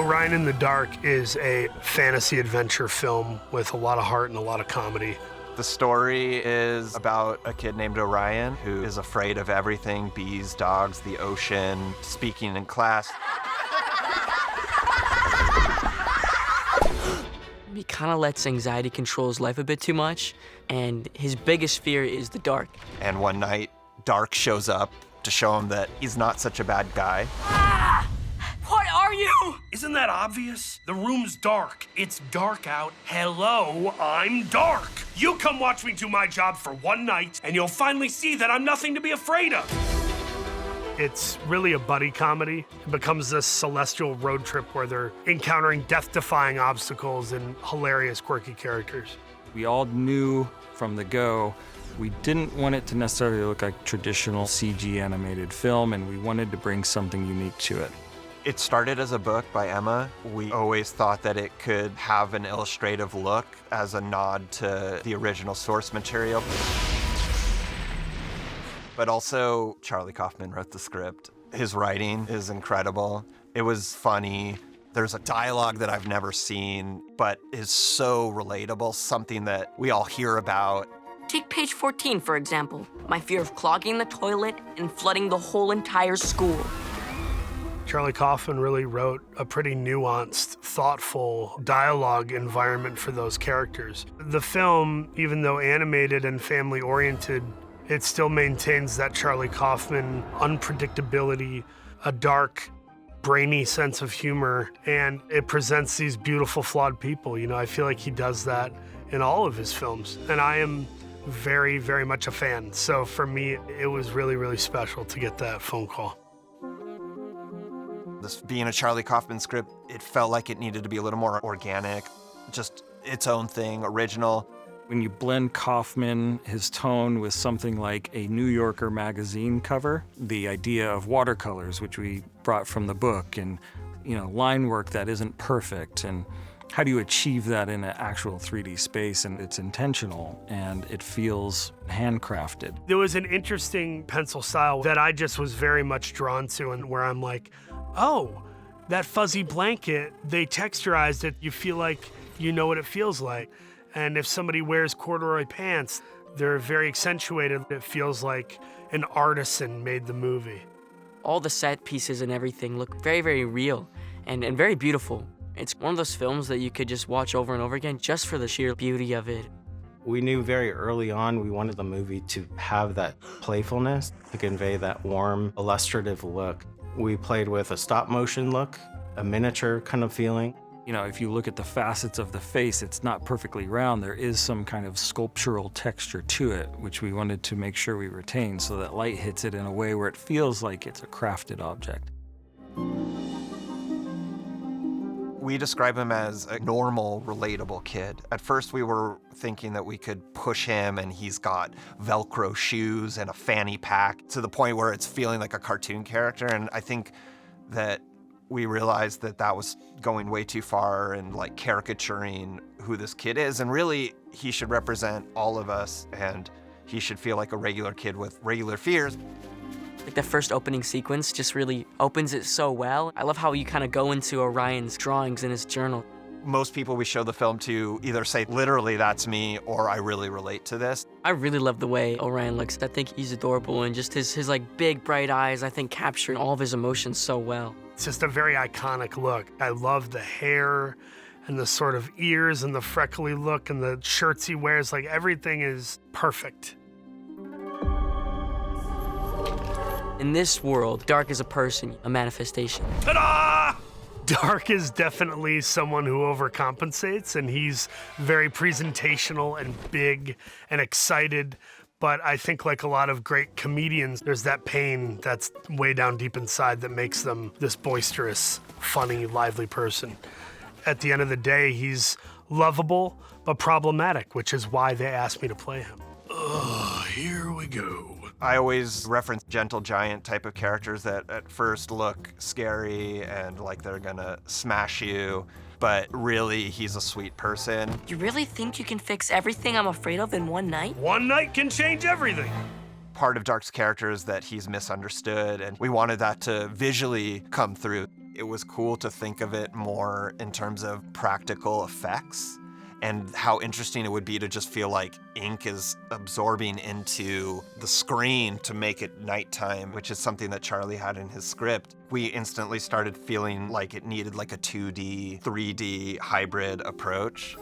Orion in the Dark is a fantasy adventure film with a lot of heart and a lot of comedy. The story is about a kid named Orion who is afraid of everything: bees, dogs, the ocean, speaking in class. He kind of lets anxiety control his life a bit too much, and his biggest fear is the dark. And one night, Dark shows up to show him that he's not such a bad guy. Ah! What are you? Isn't that obvious? The room's dark. It's dark out. Hello, I'm Dark. You come watch me do my job for one night, and you'll finally see that I'm nothing to be afraid of. It's really a buddy comedy. It becomes this celestial road trip where they're encountering death-defying obstacles and hilarious, quirky characters. We all knew from the go we didn't want it to necessarily look like traditional CG animated film, and we wanted to bring something unique to it. It started as a book by Emma. We always thought that it could have an illustrative look as a nod to the original source material. But also, Charlie Kaufman wrote the script. His writing is incredible. It was funny. There's a dialogue that I've never seen, but is so relatable, something that we all hear about. Take page 14, for example. My fear of clogging the toilet and flooding the whole entire school. Charlie Kaufman really wrote a pretty nuanced, thoughtful dialogue environment for those characters. The film, even though animated and family-oriented, it still maintains that Charlie Kaufman unpredictability, a dark, brainy sense of humor, and it presents these beautiful, flawed people. You know, I feel like he does that in all of his films, and I am very, very much a fan. So for me, it was really, really special to get that phone call. This being a Charlie Kaufman script, it felt like it needed to be a little more organic, just its own thing, original. When you blend Kaufman, his tone, with something like a New Yorker magazine cover, the idea of watercolors, which we brought from the book, and line work that isn't perfect, and how do you achieve that in an actual 3D space? And it's intentional, and it feels handcrafted. There was an interesting pencil style that I just was very much drawn to, and where I'm like, oh, that fuzzy blanket, they texturized it. You feel like you know what it feels like. And if somebody wears corduroy pants, they're very accentuated. It feels like an artisan made the movie. All the set pieces and everything look very, very real and very beautiful. It's one of those films that you could just watch over and over again just for the sheer beauty of it. We knew very early on we wanted the movie to have that playfulness, to convey that warm, illustrative look. We played with a stop motion look, a miniature kind of feeling. If you look at the facets of the face, it's not perfectly round. There is some kind of sculptural texture to it, which we wanted to make sure we retain so that light hits it in a way where it feels like it's a crafted object. We describe him as a normal, relatable kid. At first, we were thinking that we could push him, and he's got Velcro shoes and a fanny pack to the point where it's feeling like a cartoon character. And I think that we realized that that was going way too far and like caricaturing who this kid is. And really, he should represent all of us, and he should feel like a regular kid with regular fears. Like the first opening sequence just really opens it so well. I love how you kind of go into Orion's drawings in his journal. Most people we show the film to either say, literally, that's me, or I really relate to this. I really love the way Orion looks. I think he's adorable, and just his like big, bright eyes, I think, capture all of his emotions so well. It's just a very iconic look. I love the hair and the sort of ears and the freckly look and the shirts he wears. Like, everything is perfect. In this world, Dark is a person, a manifestation. Ta-da! Dark is definitely someone who overcompensates, and he's very presentational and big and excited. But I think, like a lot of great comedians, there's that pain that's way down deep inside that makes them this boisterous, funny, lively person. At the end of the day, he's lovable but problematic, which is why they asked me to play him. Here we go. I always reference gentle giant type of characters that at first look scary and like they're gonna smash you, but really he's a sweet person. You really think you can fix everything I'm afraid of in one night? One night can change everything. Part of Dark's character is that he's misunderstood, and we wanted that to visually come through. It was cool to think of it more in terms of practical effects and how interesting it would be to just feel like ink is absorbing into the screen to make it nighttime, which is something that Charlie had in his script. We instantly started feeling like it needed like a 2D, 3D hybrid approach.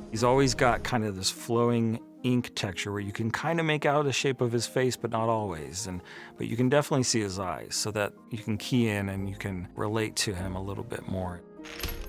He's always got kind of this flowing ink texture where you can kind of make out the shape of his face, but not always. But you can definitely see his eyes so that you can key in and you can relate to him a little bit more.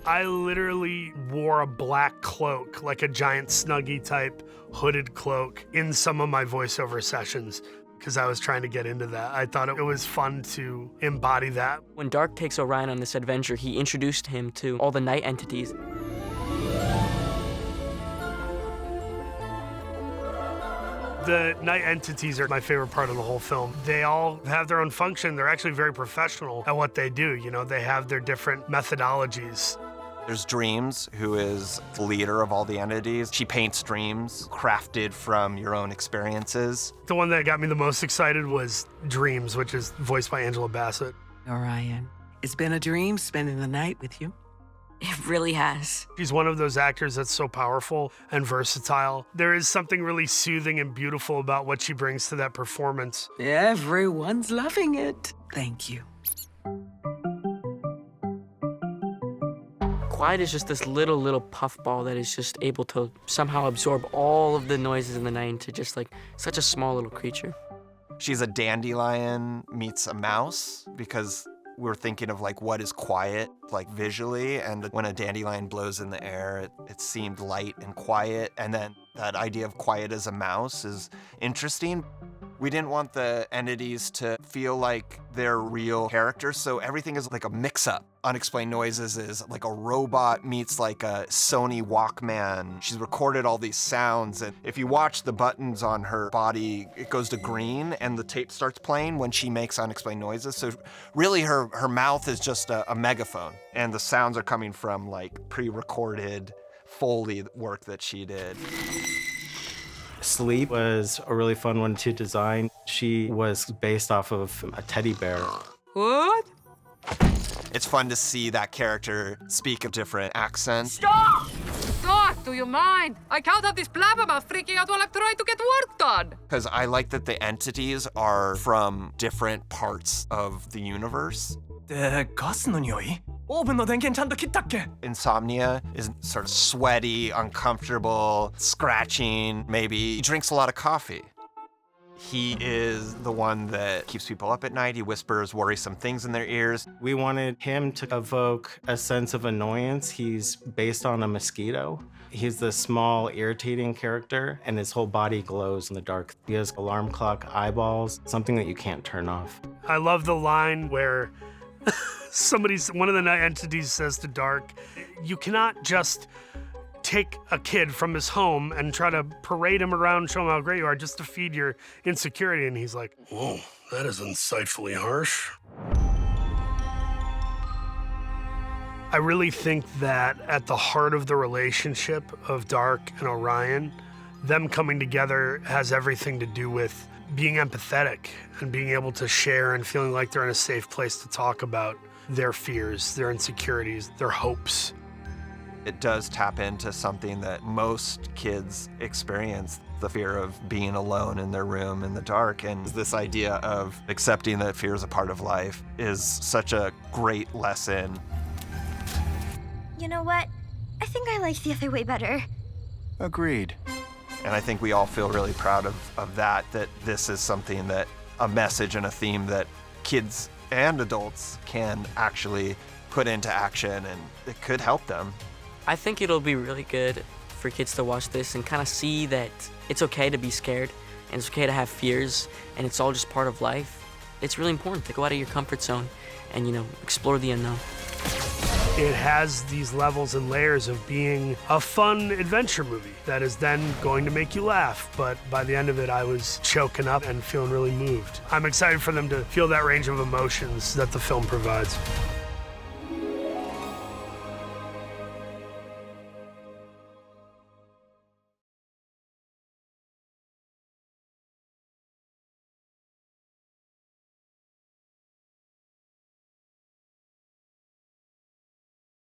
I literally wore a black cloak, like a giant Snuggie type hooded cloak, in some of my voiceover sessions because I was trying to get into that. I thought it was fun to embody that. When Dark takes Orion on this adventure, he introduced him to all the night entities. The night entities are my favorite part of the whole film. They all have their own function. They're actually very professional at what they do. You know, they have their different methodologies. There's Dreams, who is the leader of all the entities. She paints dreams crafted from your own experiences. The one that got me the most excited was Dreams, which is voiced by Angela Bassett. Orion, it's been a dream spending the night with you. It really has. She's one of those actors that's so powerful and versatile. There is something really soothing and beautiful about what she brings to that performance. Everyone's loving it. Thank you. Quiet is just this little puffball that is just able to somehow absorb all of the noises in the night into just like such a small little creature. She's a dandelion meets a mouse because we're thinking of like what is quiet, like visually, and when a dandelion blows in the air, it seemed light and quiet, and then that idea of quiet as a mouse is interesting. We didn't want the entities to feel like they're real characters, so everything is like a mix-up. Unexplained Noises is like a robot meets like a Sony Walkman. She's recorded all these sounds, and if you watch the buttons on her body, it goes to green, and the tape starts playing when she makes Unexplained Noises. So really her mouth is just a megaphone, and the sounds are coming from like pre-recorded Foley work that she did. Sleep was a really fun one to design. She was based off of a teddy bear. What? It's fun to see that character speak a different accent. Stop! Doc, do you mind? I can't have this blabbermouth freaking out while I'm trying to get work done. Because I like that the entities are from different parts of the universe. ガスの匂い? オーブンの電源ちゃんと切ったっけ? Insomnia is sort of sweaty, uncomfortable, scratching, maybe. He drinks a lot of coffee. He is the one that keeps people up at night. He whispers worrisome things in their ears. We wanted him to evoke a sense of annoyance. He's based on a mosquito. He's this small, irritating character, and his whole body glows in the dark. He has alarm clock eyeballs, something that you can't turn off. I love the line where one of the night entities says to Dark, you cannot just take a kid from his home and try to parade him around, show him how great you are just to feed your insecurity. And he's like, whoa, that is insightfully harsh. I really think that at the heart of the relationship of Dark and Orion, them coming together has everything to do with being empathetic and being able to share and feeling like they're in a safe place to talk about their fears, their insecurities, their hopes. It does tap into something that most kids experience, the fear of being alone in their room in the dark. And this idea of accepting that fear is a part of life is such a great lesson. You know what? I think I like the other way better. Agreed. And I think we all feel really proud of that this is something that, a message and a theme that kids and adults can actually put into action, and it could help them. I think it'll be really good for kids to watch this and kind of see that it's okay to be scared and it's okay to have fears and it's all just part of life. It's really important to go out of your comfort zone and, explore the unknown. It has these levels and layers of being a fun adventure movie that is then going to make you laugh. But by the end of it, I was choking up and feeling really moved. I'm excited for them to feel that range of emotions that the film provides.